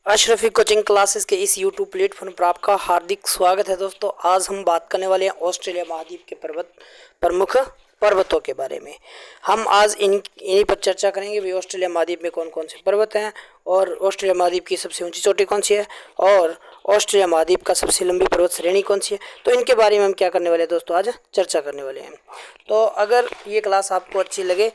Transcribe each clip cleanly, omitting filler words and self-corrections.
Ashrafi coaching classes के इस YouTube platform पर आपका हार्दिक स्वागत है दोस्तों। आज हम बात करने वाले हैं ऑस्ट्रेलिया महाद्वीप के प्रमुख पर्वतों के बारे में। हम आज इन्हीं पर चर्चा करेंगे भी ऑस्ट्रेलिया महाद्वीप में कौन कौन से पर्वत हैं और ऑस्ट्रेलिया महाद्वीप की सबसे ऊंची चोटी कौन सी है और ऑस्ट्रेलिया महाद्वीप का सबसे लंबी पर्वत श्रेणी कौन सी है। तो इनके बारे में हम क्या करने वाले हैं दोस्तों, आज चर्चा करने वाले हैं। तो अगर ये क्लास आपको अच्छी लगे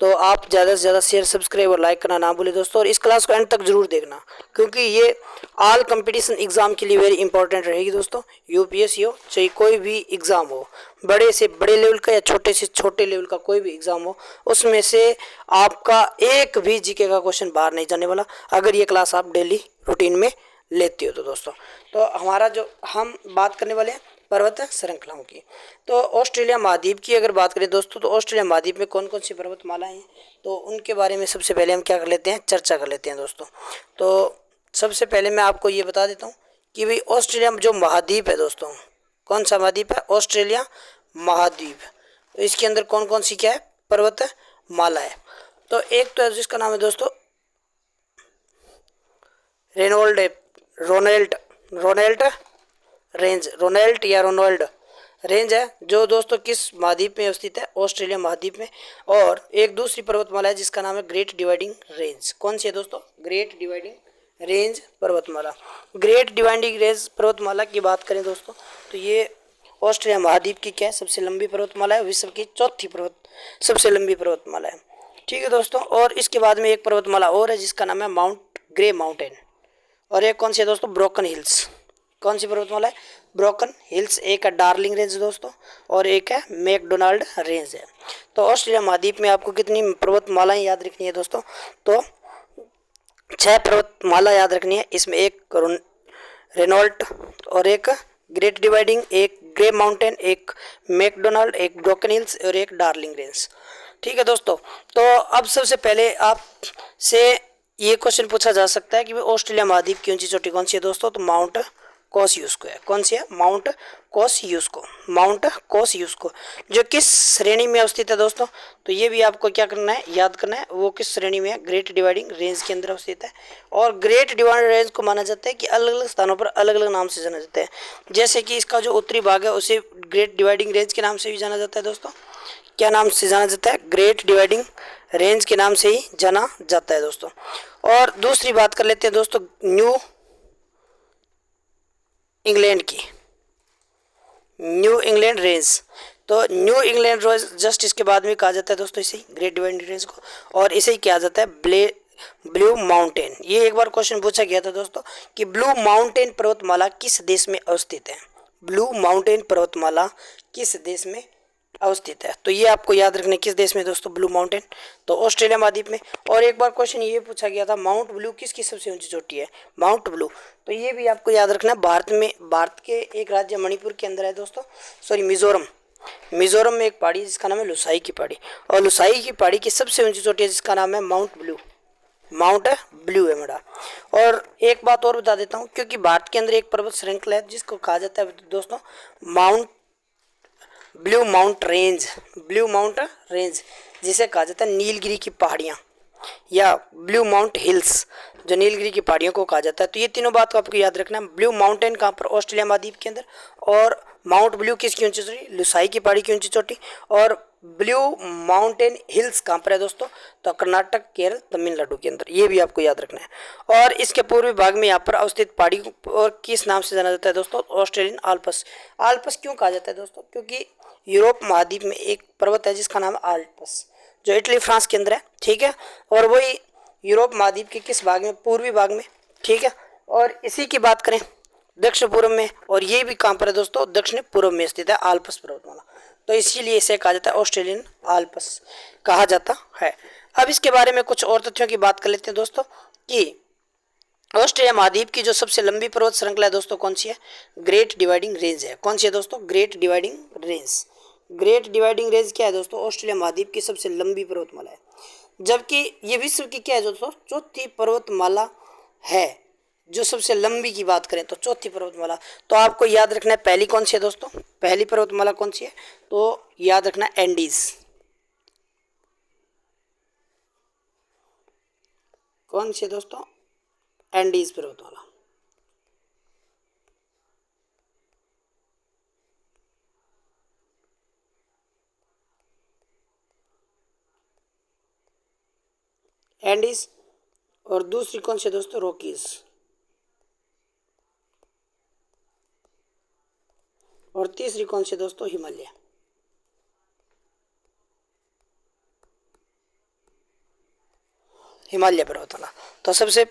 तो आप ज़्यादा से ज़्यादा शेयर, सब्सक्राइब और लाइक करना ना भूलें दोस्तों। और इस क्लास को एंड तक जरूर देखना क्योंकि ये ऑल कंपटीशन एग्ज़ाम के लिए वेरी इंपॉर्टेंट रहेगी दोस्तों। यूपीएससी हो चाहे कोई भी एग्ज़ाम हो, बड़े से बड़े लेवल का या छोटे से छोटे लेवल का कोई भी एग्ज़ाम हो, उसमें से आपका एक भी जीके का क्वेश्चन बाहर नहीं जाने वाला अगर ये क्लास आप डेली रूटीन में लेते हो तो दोस्तों। तो हमारा जो हम बात करने वाले हैं पर्वत श्रृंखलाओं की। तो ऑस्ट्रेलिया महाद्वीप की अगर बात करें दोस्तों, तो ऑस्ट्रेलिया महाद्वीप में कौन कौन सी पर्वतमालाएं हैं तो उनके बारे में सबसे पहले हम क्या कर लेते हैं, चर्चा कर लेते हैं दोस्तों। तो सबसे पहले मैं आपको ये बता देता हूँ कि भाई ऑस्ट्रेलिया जो महाद्वीप है दोस्तों, कौन सा महाद्वीप है, ऑस्ट्रेलिया महाद्वीप। तो इसके अंदर कौन कौन सी क्या है, पर्वत माला है। तो एक तो है जिसका नाम है दोस्तों रोनेल्ट रेंज, रोनेल्ट या रोनाल्ड रेंज है, जो दोस्तों किस महाद्वीप में स्थित है, ऑस्ट्रेलिया महाद्वीप में। और एक दूसरी पर्वतमाला है जिसका नाम है ग्रेट डिवाइडिंग रेंज। कौन सी है दोस्तों, ग्रेट डिवाइडिंग रेंज पर्वतमाला। ग्रेट डिवाइडिंग रेंज पर्वतमाला की बात करें दोस्तों, तो ये ऑस्ट्रेलिया महाद्वीप की क्या है, सबसे लंबी पर्वतमाला है, विश्व की चौथी सबसे लंबी पर्वतमाला है। ठीक है दोस्तों। और इसके बाद में एक पर्वतमाला और है जिसका नाम है माउंट ग्रे माउंटेन। और एक कौन सी है दोस्तों, ब्रोकन हिल्स। कौन सी पर्वतमाला है, ब्रोकन हिल्स। एक है डार्लिंग रेंज दोस्तों और एक है मैकडोनाल्ड रेंज है। तो ऑस्ट्रेलिया महाद्वीप में आपको कितनी पर्वतमालाएं याद रखनी है दोस्तों, तो 6 पर्वतमाला याद रखनी है। इसमें एक रेनॉल्ट और एक ग्रेट डिवाइडिंग, एक ग्रे माउंटेन, एक मैकडोनाल्ड, एक ब्रोकन हिल्स और एक डार्लिंग रेंज। ठीक है दोस्तों। तो अब सबसे पहले आप से ये क्वेश्चन पूछा जा सकता है कि ऑस्ट्रेलिया महाद्वीप की ऊंची चोटी कौन सी है दोस्तों, तो माउंट कोसियुस्को है। कौन सी है, माउंट कोसियुस्को। माउंट कोसियुस्को जो किस श्रेणी में अवस्थित है दोस्तों, तो ये भी आपको क्या करना है, याद करना है, वो किस श्रेणी में है, ग्रेट डिवाइडिंग रेंज के अंदर अवस्थित है। और ग्रेट डिवाइडिंग रेंज को माना जाता है कि अलग अलग स्थानों पर अलग अलग नाम से जाना जाता है। जैसे कि इसका जो उत्तरी भाग है उसे ग्रेट डिवाइडिंग रेंज के नाम से भी जाना जाता है दोस्तों। क्या नाम से जाना जाता है, ग्रेट डिवाइडिंग रेंज के नाम से ही जाना जाता है दोस्तों। और दूसरी बात कर लेते हैं दोस्तों न्यू इंग्लैंड की, न्यू इंग्लैंड रेंज। तो न्यू इंग्लैंड रेंज जस्ट इसके बाद में कहा जाता है दोस्तों इसे ग्रेट डिवाइडिंग रेंज को, और इसे ही कहा जाता है ब्लू माउंटेन। ये एक बार क्वेश्चन पूछा गया था दोस्तों कि ब्लू माउंटेन पर्वतमाला किस देश में अवस्थित है। ब्लू माउंटेन पर्वतमाला किस देश में अवस्थित है, तो ये आपको याद रखना, किस देश में दोस्तों, ब्लू माउंटेन, तो ऑस्ट्रेलिया महाद्वीप में। और एक बार क्वेश्चन ये पूछा गया था माउंट ब्लू किसकी सबसे ऊंची चोटी है, माउंट ब्लू, तो ये भी आपको याद रखना है। भारत के एक राज्य मणिपुर के अंदर है दोस्तों, सॉरी मिजोरम में एक पहाड़ी जिसका नाम है लुसाई की पहाड़ी, और लुसाई की पहाड़ी की सबसे ऊंची चोटी है जिसका नाम है माउंट ब्लू है मेरा। और एक बात और बता देता हूँ, क्योंकि भारत के अंदर एक पर्वत श्रृंखला है जिसको कहा जाता है दोस्तों ब्लू माउंट रेंज, जिसे कहा जाता है नीलगिरी की पहाड़ियाँ या ब्लू माउंट हिल्स, जो नीलगिरी की पहाड़ियों को कहा जाता है। तो ये तीनों बात को आपको याद रखना है। ब्लू माउंटेन कहाँ पर, ऑस्ट्रेलिया महाद्वीप के अंदर, और माउंट ब्लू किसकी ऊंची चोटी, लुसाई की पहाड़ी की ऊंची चोटी, और ब्लू माउंटेन हिल्स कहाँ पर है दोस्तों, तो कर्नाटक, केरल, तमिलनाडु के अंदर। ये भी आपको याद रखना है। और इसके पूर्वी भाग में यहाँ पर अवस्थित पहाड़ी और किस नाम से जाना जाता है दोस्तों, ऑस्ट्रेलियन आल्प्स। आल्प्स क्यों कहा जाता है दोस्तों, क्योंकि यूरोप महाद्वीप में एक पर्वत है जिसका नाम है आल्प्स, जो इटली फ्रांस के अंदर है। ठीक है। और वही यूरोप महाद्वीप के किस भाग में, पूर्वी भाग में। ठीक है। और इसी की बात करें दक्षिण पूर्व में, और ये भी कहाँ पर है दोस्तों, दक्षिण पूर्व में स्थित है आल्प्स पर्वतमाला, तो इसीलिए इसे कहा जाता है ऑस्ट्रेलियन आल्प्स कहा जाता है। अब इसके बारे में कुछ और तथ्यों की बात कर लेते हैं दोस्तों कि ऑस्ट्रेलिया महाद्वीप की जो सबसे लंबी पर्वत श्रृंखला है दोस्तों कौन सी है, ग्रेट डिवाइडिंग रेंज है। कौन सी है दोस्तों, great dividing range. Great dividing range क्या है दोस्तों, ऑस्ट्रेलिया महाद्वीप की सबसे लंबी पर्वतमाला है, जबकि ये विश्व की क्या है दोस्तों, चौथी पर्वतमाला है। जो सबसे लंबी की बात करें तो चौथी पर्वतमाला। तो आपको याद रखना है पहली कौन सी है दोस्तों, पहली पर्वतमाला कौन सी है, तो याद रखना एंडीज। कौन सी है दोस्तों, एंडीज पर्वतमाला। एंडीज। और दूसरी कौन सी है दोस्तों? रॉकीज। और तीसरी कौन सी दोस्तों? हिमालय। हिमालय पर्वतमाला। तो सबसे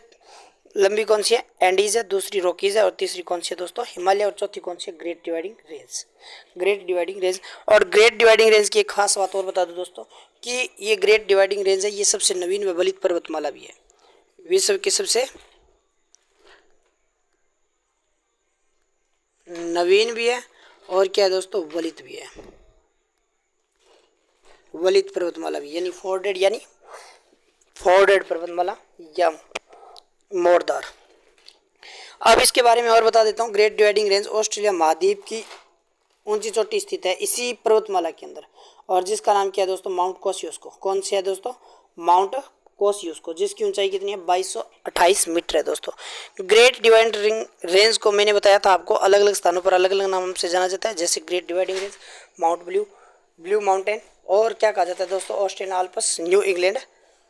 लंबी कौन सी है? एंडीज है, दूसरी रॉकीज है, और तीसरी कौन सी है दोस्तों? हिमालय। और चौथी कौन सी है? Great dividing range. Great dividing range. और ग्रेट डिवाइडिंग रेंज की एक खास बात और बता दूं दोस्तों कि ये ग्रेट डिवाइडिंग रेंज है, ये सबसे नवीन व बलित पर्वतमाला भी है, विश्व की सबसे नवीन भी है और क्या है दोस्तों? वलित भी है। वलित पर्वतमाला भी यानी फोर्डेड पर्वतमाला या मोरदार। अब इसके बारे में और बता देता हूँ। ग्रेट डिवाइडिंग रेंज ऑस्ट्रेलिया महाद्वीप की ऊंची चोटी स्थित है इसी पर्वतमाला के अंदर, और जिसका नाम क्या है दोस्तों? माउंट कोसियुस्को। कौन सी है दोस्तों? माउंट कोसियुस्को, जिसकी ऊंचाई कितनी है? 2228 मीटर है दोस्तों। ग्रेट डिवाइडिंग रेंज को मैंने बताया था आपको अलग अलग स्थानों पर अलग अलग नाम से जाना जाता है, जैसे great dividing range, mount blue mountain, और क्या कहा जाता है दोस्तों? Australian Alps, new England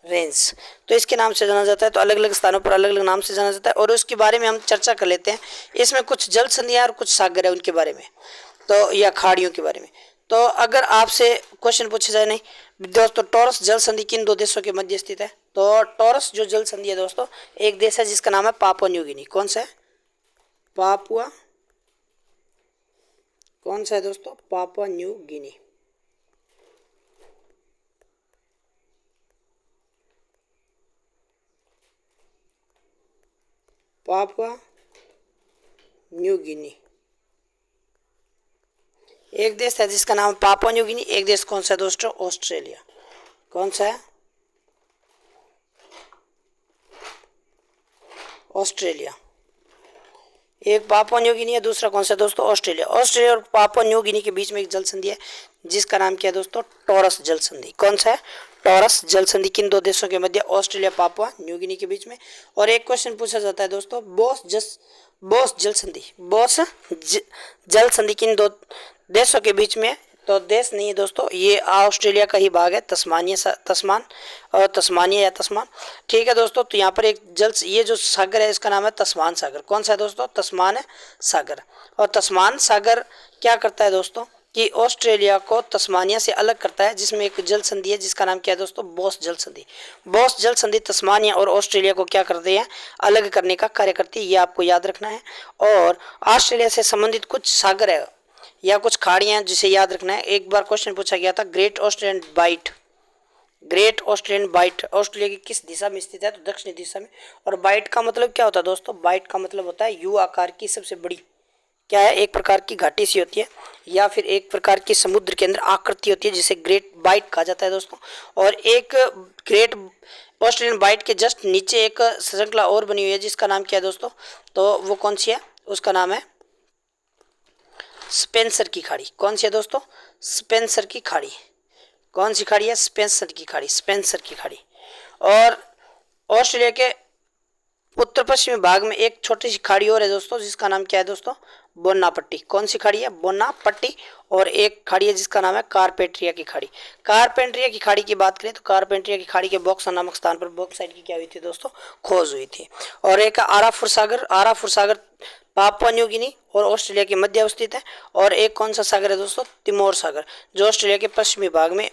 range. तो इसके नाम से जाना जाता है। तो अलग अलग स्थानों पर अलग अलग नाम से जाना जाता है, और उसके बारे में हम चर्चा कर लेते हैं। इसमें कुछ जल संधियां और कुछ सागर है उनके बारे में, तो या खाड़ियों के बारे में। तो अगर आपसे क्वेश्चन पूछा जाए, नहीं दोस्तों, टॉरस जल संधि किन दो देशों के मध्य स्थित है? तो टॉरस जो जल संधि है दोस्तों, एक देश है जिसका नाम है पापुआ न्यू गिनी। कौन सा है? पापुआ। कौन सा है दोस्तों? Papua New Guinea. Papua New Guinea एक देश है जिसका नाम पापुआ न्यू गिनी। एक देश कौन सा है दोस्तों? ऑस्ट्रेलिया। कौन सा है? ऑस्ट्रेलिया। एक पापुआ न्यू गिनी है, दूसरा कौन सा है दोस्तों? ऑस्ट्रेलिया। ऑस्ट्रेलिया और पापुआ न्यू गिनी के बीच में एक जल संधि है जिसका नाम क्या है दोस्तों? टॉरस जल संधि। कौन सा है? टॉरस जल संधि किन दो देशों के मध्य? ऑस्ट्रेलिया पापुआ न्यू गिनी के बीच में। और एक क्वेश्चन पूछा जाता है दोस्तों, बोस जल संधि किन दो देशों के बीच में? तो देश नहीं है दोस्तों, ये ऑस्ट्रेलिया का ही भाग है, तस्मानिया। ठीक है दोस्तों। तो यहाँ पर एक ये जो सागर है इसका नाम है तस्मान सागर। कौन सा है दोस्तों? तस्मान सागर। और तस्मान सागर क्या करता है दोस्तों कि ऑस्ट्रेलिया को तस्मानिया से अलग करता है, जिसमें एक जल संधि है जिसका नाम क्या है दोस्तों? बोस जल संधि। बोस जल संधि तस्मानिया और ऑस्ट्रेलिया को क्या करते हैं? अलग करने का कार्य करती है, ये आपको याद रखना है। और ऑस्ट्रेलिया से संबंधित कुछ सागर है या कुछ खाड़ियां जिसे याद रखना है। एक बार क्वेश्चन पूछा गया था, ग्रेट ऑस्ट्रेलियन बाइट ऑस्ट्रेलिया की किस दिशा में स्थित है? तो दक्षिणी दिशा में। और बाइट का मतलब क्या होता है दोस्तों? बाइट का मतलब होता है यू आकार की सबसे बड़ी, क्या है? एक प्रकार की घाटी सी होती है या फिर एक प्रकार की समुद्र के अंदर आकृति होती है जिसे ग्रेट बाइट कहा जाता है दोस्तों। और एक ग्रेट ऑस्ट्रेलियन बाइट के जस्ट नीचे एक श्रृंखला और बनी हुई है जिसका नाम क्या है दोस्तों? तो वो कौन सी है? उसका नाम है स्पेंसर की खाड़ी। कौन सी है दोस्तों? स्पेंसर की खाड़ी। कौन सी खाड़ी है? स्पेंसर की खाड़ी। और ऑस्ट्रेलिया के उत्तर पश्चिमी भाग में एक छोटी सी खाड़ी और है दोस्तों जिसका नाम क्या है दोस्तों? बोन्नापट्टी। कौन सी खाड़ी है? बोन्नापट्टी। और एक खाड़ी है जिसका नाम है कारपेंट्रिया की खाड़ी। कारपेंट्रिया की खाड़ी की बात करें तो कारपेंट्रिया की खाड़ी के बॉक्सा नामक स्थान पर बॉक्साइट की क्या हुई थी दोस्तों? खोज हुई थी। और एक आराफुर सागर पापुआ न्यू गिनी और ऑस्ट्रेलिया के मध्य अवस्थित है। और एक कौन सा सागर है दोस्तों? तिमोर सागर, जो ऑस्ट्रेलिया के पश्चिमी भाग में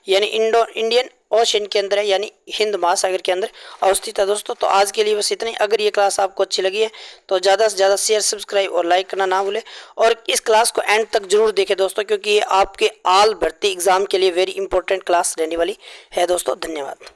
यानी इंडियन ओशन के अंदर है, यानी हिंद महासागर के अंदर अवस्थित है दोस्तों। तो आज के लिए बस इतना ही। अगर ये क्लास आपको अच्छी लगी है तो ज़्यादा से ज़्यादा शेयर, सब्सक्राइब और लाइक करना ना भूलें। और इस क्लास को एंड तक जरूर देखें दोस्तों, क्योंकि ये आपके आल भर्ती एग्जाम के लिए वेरी इंपॉर्टेंट क्लास रहने वाली है दोस्तों। धन्यवाद।